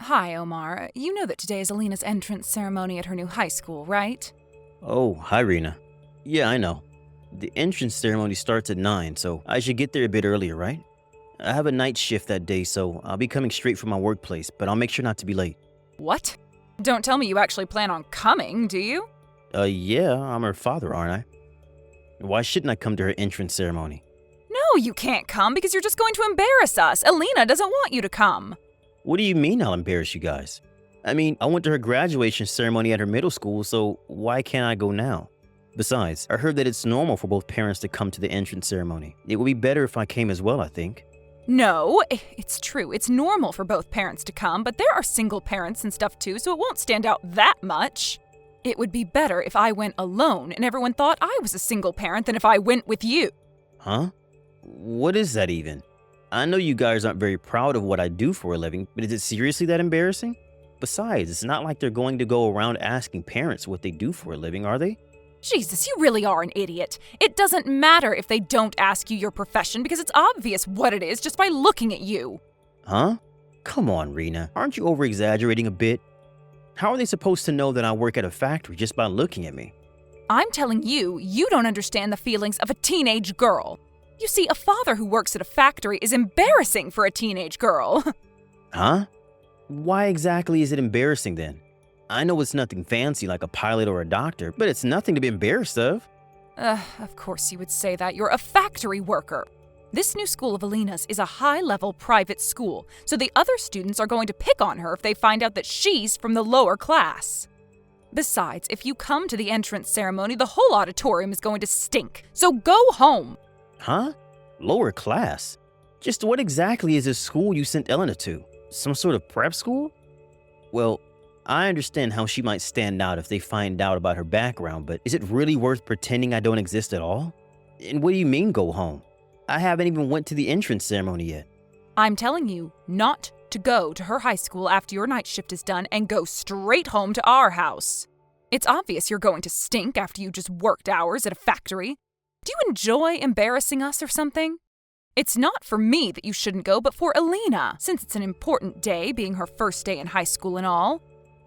Hi, Omar. You know that today is Alina's entrance ceremony at her new high school, right? Oh, hi, Reena. Yeah, I know. The entrance ceremony starts at 9, so I should get there a bit earlier, right? I have a night shift that day, so I'll be coming straight from my workplace, but I'll make sure not to be late. What? Don't tell me you actually plan on coming, do you? Yeah, I'm her father, aren't I? Why shouldn't I come to her entrance ceremony? No, you can't come because you're just going to embarrass us. Alina doesn't want you to come. What do you mean I'll embarrass you guys? I mean, I went to her graduation ceremony at her middle school, so why can't I go now? Besides, I heard that it's normal for both parents to come to the entrance ceremony. It would be better if I came as well, I think. No, it's true. It's normal for both parents to come, but there are single parents and stuff too, so it won't stand out that much. It would be better if I went alone and everyone thought I was a single parent than if I went with you. Huh? What is that even? I know you guys aren't very proud of what I do for a living, but is it seriously that embarrassing? Besides, it's not like they're going to go around asking parents what they do for a living, are they? Jesus, you really are an idiot. It doesn't matter if they don't ask you your profession because it's obvious what it is just by looking at you. Huh? Come on, Reena. Aren't you over-exaggerating a bit? How are they supposed to know that I work at a factory just by looking at me? I'm telling you, you don't understand the feelings of a teenage girl. You see, a father who works at a factory is embarrassing for a teenage girl. Huh? Why exactly is it embarrassing then? I know it's nothing fancy like a pilot or a doctor, but it's nothing to be embarrassed of. Of course you would say that. You're a factory worker. This new school of Alina's is a high-level private school, so the other students are going to pick on her if they find out that she's from the lower class. Besides, if you come to the entrance ceremony, the whole auditorium is going to stink, so go home. Huh? Lower class? Just what exactly is this school you sent Elena to? Some sort of prep school? Well, I understand how she might stand out if they find out about her background, but is it really worth pretending I don't exist at all? And what do you mean go home? I haven't even went to the entrance ceremony yet. I'm telling you not to go to her high school after your night shift is done and go straight home to our house. It's obvious you're going to stink after you just worked hours at a factory. Do you enjoy embarrassing us or something? It's not for me that you shouldn't go, but for Alina, since it's an important day, being her first day in high school and all.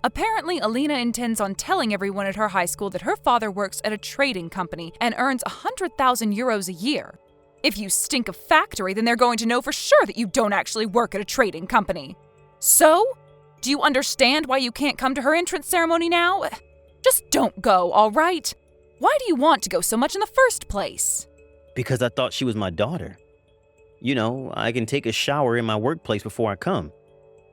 Apparently, Alina intends on telling everyone at her high school that her father works at a trading company and earns 100,000 euros a year. If you stink of factory, then they're going to know for sure that you don't actually work at a trading company. So, do you understand why you can't come to her entrance ceremony now? Just don't go, all right? Why do you want to go so much in the first place? Because I thought she was my daughter. You know, I can take a shower in my workplace before I come.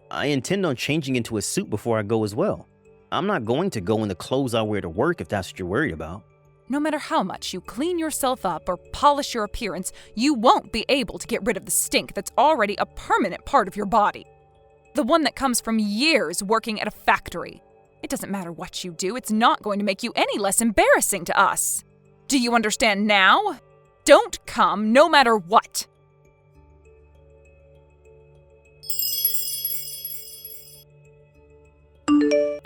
I intend on changing into a suit before I go as well. I'm not going to go in the clothes I wear to work if that's what you're worried about. No matter how much you clean yourself up or polish your appearance, you won't be able to get rid of the stink that's already a permanent part of your body. The one that comes from years working at a factory. It doesn't matter what you do, it's not going to make you any less embarrassing to us. Do you understand now? Don't come no matter what.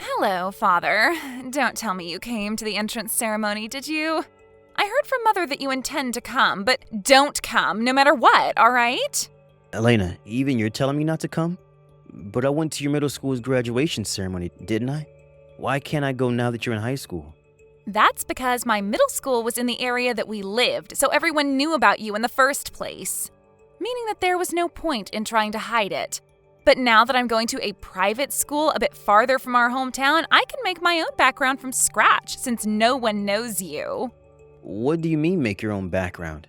Hello, Father. Don't tell me you came to the entrance ceremony, did you? I heard from Mother that you intend to come, but don't come no matter what, all right? Elena, even you're telling me not to come? But I went to your middle school's graduation ceremony, didn't I? Why can't I go now that you're in high school? That's because my middle school was in the area that we lived, so everyone knew about you in the first place. Meaning that there was no point in trying to hide it. But now that I'm going to a private school a bit farther from our hometown, I can make my own background from scratch since no one knows you. What do you mean make your own background?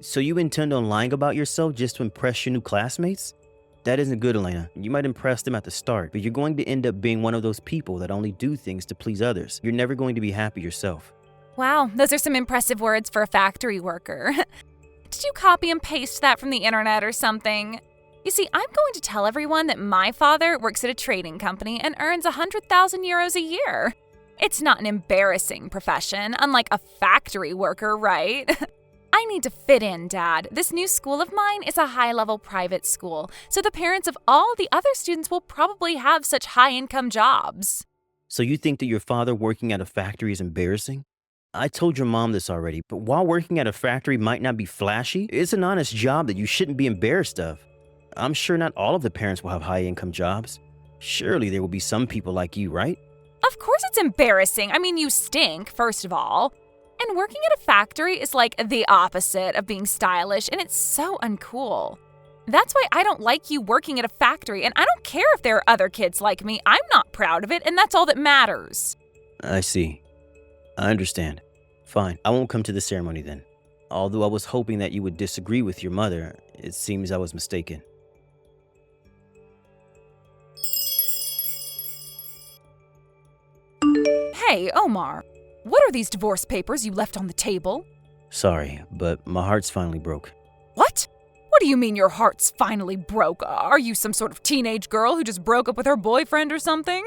So you intend on lying about yourself just to impress your new classmates? That isn't good, Elena. You might impress them at the start, but you're going to end up being one of those people that only do things to please others. You're never going to be happy yourself. Wow, those are some impressive words for a factory worker. Did you copy and paste that from the internet or something? You see, I'm going to tell everyone that my father works at a trading company and earns 100,000 euros a year. It's not an embarrassing profession, unlike a factory worker, right? I need to fit in, Dad. This new school of mine is a high-level private school, so the parents of all the other students will probably have such high-income jobs. So you think that your father working at a factory is embarrassing? I told your mom this already, but while working at a factory might not be flashy, it's an honest job that you shouldn't be embarrassed of. I'm sure not all of the parents will have high-income jobs. Surely there will be some people like you, right? Of course it's embarrassing. I mean, you stink, first of all. And working at a factory is like the opposite of being stylish, and it's so uncool. That's why I don't like you working at a factory, and I don't care if there are other kids like me. I'm not proud of it, and that's all that matters. I see. I understand. Fine, I won't come to the ceremony then. Although I was hoping that you would disagree with your mother, it seems I was mistaken. Hey, Omar, what are these divorce papers you left on the table? Sorry, but my heart's finally broke. What? What do you mean your heart's finally broke? Are you some sort of teenage girl who just broke up with her boyfriend or something?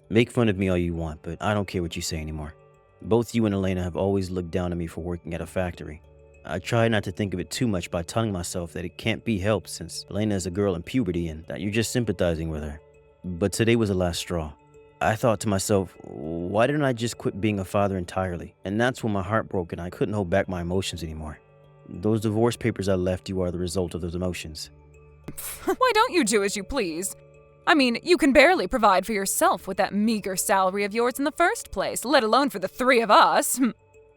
Make fun of me all you want, but I don't care what you say anymore. Both you and Elena have always looked down on me for working at a factory. I try not to think of it too much by telling myself that it can't be helped since Elena is a girl in puberty and that you're just sympathizing with her. But today was the last straw. I thought to myself, why didn't I just quit being a father entirely? And that's when my heart broke and I couldn't hold back my emotions anymore. Those divorce papers I left you are the result of those emotions. Why don't you do as you please? I mean, you can barely provide for yourself with that meager salary of yours in the first place, let alone for the three of us.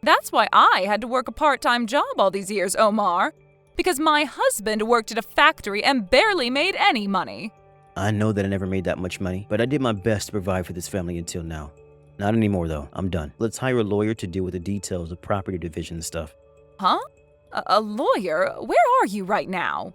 That's why I had to work a part-time job all these years, Omar. Because my husband worked at a factory and barely made any money. I know that I never made that much money, but I did my best to provide for this family until now. Not anymore though, I'm done. Let's hire a lawyer to deal with the details of property division and stuff. Huh? A lawyer? Where are you right now?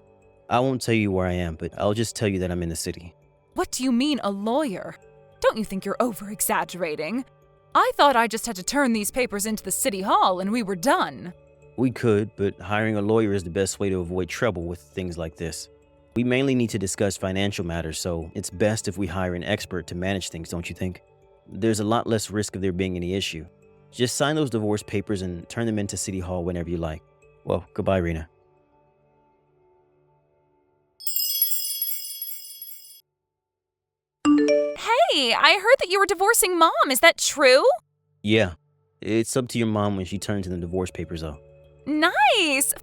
I won't tell you where I am, but I'll just tell you that I'm in the city. What do you mean, a lawyer? Don't you think you're over-exaggerating? I thought I just had to turn these papers into the city hall and we were done. We could, but hiring a lawyer is the best way to avoid trouble with things like this. We mainly need to discuss financial matters, so it's best if we hire an expert to manage things, don't you think? There's a lot less risk of there being any issue. Just sign those divorce papers and turn them into City Hall whenever you like. Well, goodbye, Reena. Hey, I heard that you were divorcing Mom. Is that true? Yeah, it's up to your mom when she turns in the divorce papers, though. Nice!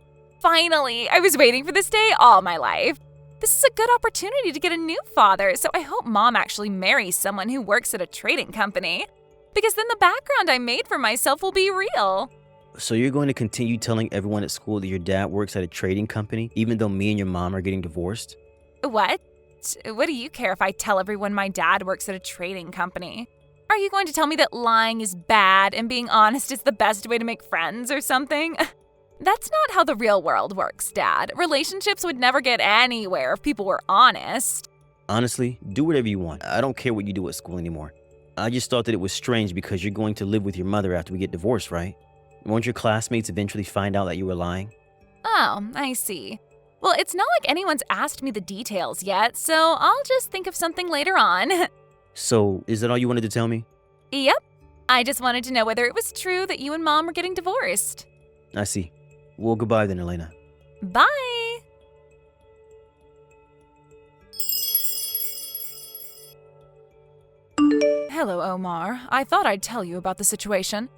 Finally! I was waiting for this day all my life. This is a good opportunity to get a new father, so I hope Mom actually marries someone who works at a trading company. Because then the background I made for myself will be real. So you're going to continue telling everyone at school that your dad works at a trading company, even though me and your mom are getting divorced? What? What do you care if I tell everyone my dad works at a trading company? Are you going to tell me that lying is bad and being honest is the best way to make friends or something? That's not how the real world works, Dad. Relationships would never get anywhere if people were honest. Honestly, do whatever you want. I don't care what you do at school anymore. I just thought that it was strange because you're going to live with your mother after we get divorced, right? Won't your classmates eventually find out that you were lying? Oh, I see. Well, it's not like anyone's asked me the details yet, so I'll just think of something later on. So, is that all you wanted to tell me? Yep. I just wanted to know whether it was true that you and Mom were getting divorced. I see. Well, goodbye then, Elena. Bye! Hello, Omar. I thought I'd tell you about the situation.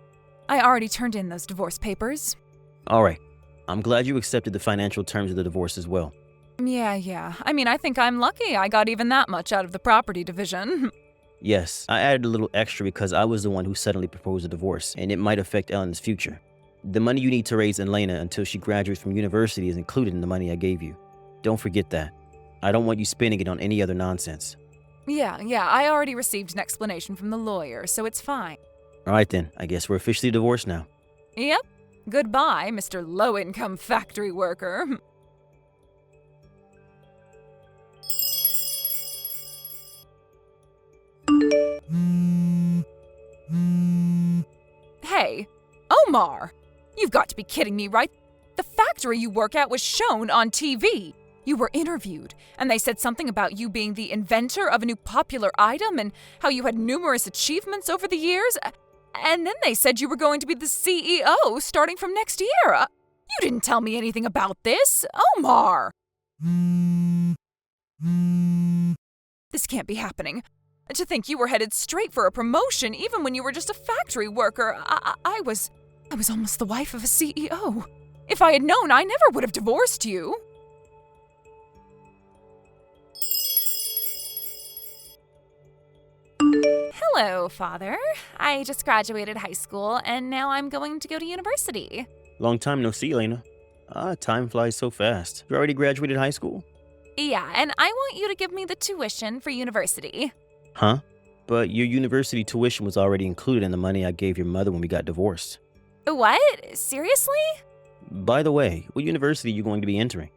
I already turned in those divorce papers. All right. I'm glad you accepted the financial terms of the divorce as well. Yeah. I mean, I think I'm lucky I got even that much out of the property division. Yes, I added a little extra because I was the one who suddenly proposed a divorce, and it might affect Ellen's future. The money you need to raise Elena until she graduates from university is included in the money I gave you. Don't forget that. I don't want you spending it on any other nonsense. Yeah, I already received an explanation from the lawyer, so it's fine. All right then, I guess we're officially divorced now. Yep. Goodbye, Mr. Low-Income Factory Worker. Hey, Omar! You've got to be kidding me, right? The factory you work at was shown on TV. You were interviewed, and they said something about you being the inventor of a new popular item and how you had numerous achievements over the years. And then they said you were going to be the CEO starting from next year. You didn't tell me anything about this, Omar. This can't be happening. To think you were headed straight for a promotion even when you were just a factory worker. I was almost the wife of a CEO. If I had known, I never would have divorced you. Hello, Father. I just graduated high school, and now I'm going to go to university. Long time no see, Elena. Time flies so fast. You already graduated high school? Yeah, and I want you to give me the tuition for university. Huh? But your university tuition was already included in the money I gave your mother when we got divorced. What? Seriously? By the way, what university are you going to be entering?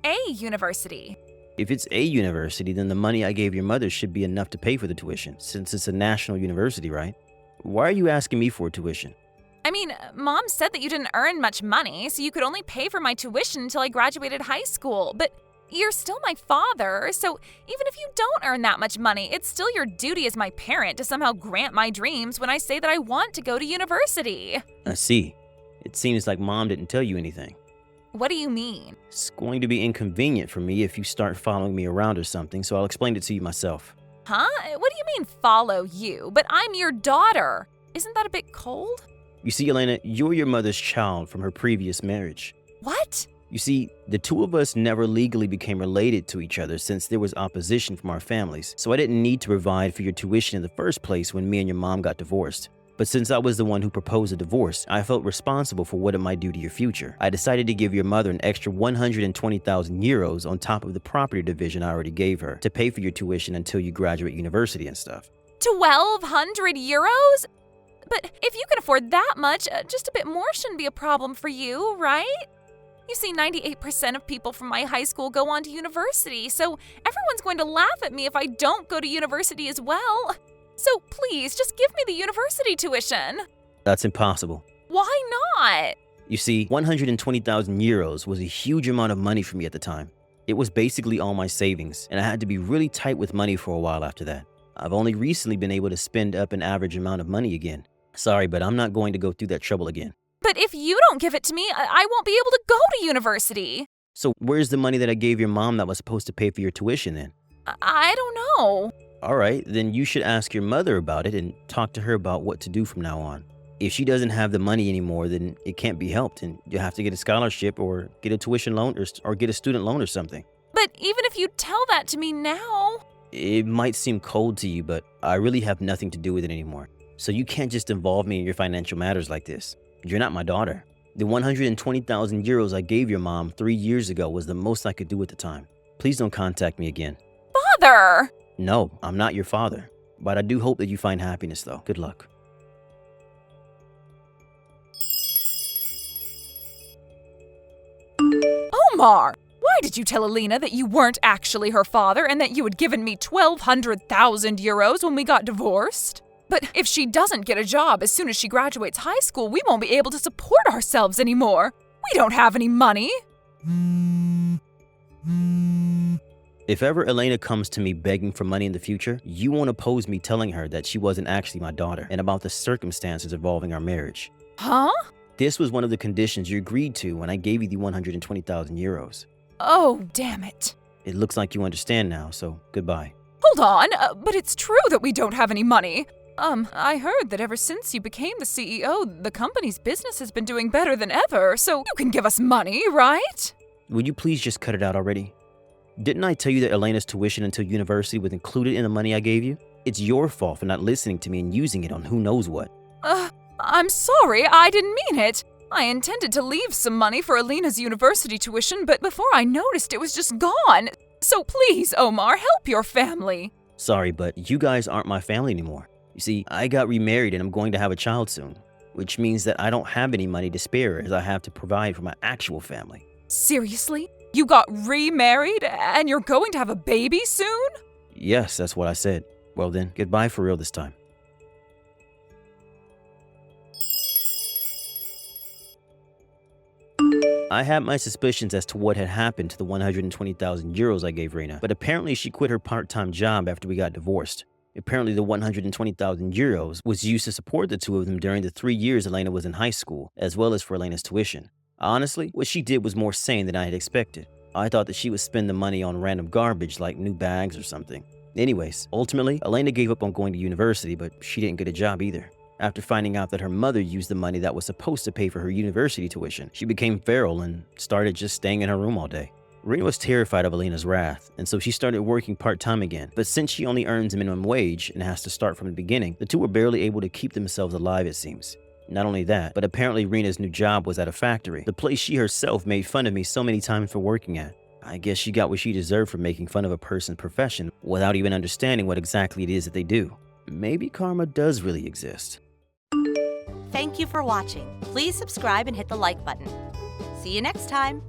A university. If it's a university, then the money I gave your mother should be enough to pay for the tuition, since it's a national university, right? Why are you asking me for tuition? I mean, Mom said that you didn't earn much money, so you could only pay for my tuition until I graduated high school. But you're still my father, so even if you don't earn that much money, it's still your duty as my parent to somehow grant my dreams when I say that I want to go to university. I see. It seems like Mom didn't tell you anything. What do you mean? It's going to be inconvenient for me if you start following me around or something, so I'll explain it to you myself. Huh? What do you mean follow you? But I'm your daughter. Isn't that a bit cold? You see, Elena, you're your mother's child from her previous marriage. What? You see, the two of us never legally became related to each other since there was opposition from our families, so I didn't need to provide for your tuition in the first place when me and your mom got divorced. But since I was the one who proposed a divorce, I felt responsible for what it might do to your future. I decided to give your mother an extra 120,000 euros on top of the property division I already gave her to pay for your tuition until you graduate university and stuff. 1,200 euros? But if you can afford that much, just a bit more shouldn't be a problem for you, right? You see, 98% of people from my high school go on to university, so everyone's going to laugh at me if I don't go to university as well. So please, just give me the university tuition. That's impossible. Why not? You see, 120,000 euros was a huge amount of money for me at the time. It was basically all my savings, and I had to be really tight with money for a while after that. I've only recently been able to spend up an average amount of money again. Sorry, but I'm not going to go through that trouble again. But if you don't give it to me, I won't be able to go to university. So where's the money that I gave your mom that was supposed to pay for your tuition then? I don't know. All right, then you should ask your mother about it and talk to her about what to do from now on. If she doesn't have the money anymore, then it can't be helped, and you'll have to get a scholarship or get a tuition loan or get a student loan or something. But even if you tell that to me now... It might seem cold to you, but I really have nothing to do with it anymore. So you can't just involve me in your financial matters like this. You're not my daughter. The 120,000 euros I gave your mom 3 years ago was the most I could do at the time. Please don't contact me again. Father! No, I'm not your father. But I do hope that you find happiness, though. Good luck. Omar! Why did you tell Elena that you weren't actually her father and that you had given me 1,200,000 euros when we got divorced? But if she doesn't get a job as soon as she graduates high school, we won't be able to support ourselves anymore. We don't have any money. If ever Elena comes to me begging for money in the future, you won't oppose me telling her that she wasn't actually my daughter and about the circumstances involving our marriage. Huh? This was one of the conditions you agreed to when I gave you the 120,000 euros. Oh, damn it. It looks like you understand now, so goodbye. Hold on, but it's true that we don't have any money. I heard that ever since you became the CEO, the company's business has been doing better than ever, so you can give us money, right? Would you please just cut it out already? Didn't I tell you that Elena's tuition until university was included in the money I gave you? It's your fault for not listening to me and using it on who knows what. I'm sorry, I didn't mean it. I intended to leave some money for Elena's university tuition, but before I noticed it was just gone. So please, Omar, help your family. Sorry, but you guys aren't my family anymore. You see, I got remarried and I'm going to have a child soon, which means that I don't have any money to spare as I have to provide for my actual family. Seriously? You got remarried and you're going to have a baby soon? Yes, that's what I said. Well then, goodbye for real this time. I had my suspicions as to what had happened to the 120,000 euros I gave Reena, but apparently she quit her part-time job after we got divorced. Apparently the 120,000 euros was used to support the two of them during the 3 years Elena was in high school, as well as for Elena's tuition. Honestly, what she did was more sane than I had expected. I thought that she would spend the money on random garbage like new bags or something. Anyways, ultimately, Elena gave up on going to university, but she didn't get a job either. After finding out that her mother used the money that was supposed to pay for her university tuition, she became feral and started just staying in her room all day. Reena was terrified of Alina's wrath, and so she started working part-time again. But since she only earns a minimum wage and has to start from the beginning, the two were barely able to keep themselves alive, it seems. Not only that, but apparently Reena's new job was at a factory, the place she herself made fun of me so many times for working at. I guess she got what she deserved for making fun of a person's profession without even understanding what exactly it is that they do. Maybe karma does really exist. Thank you for watching. Please subscribe and hit the like button. See you next time.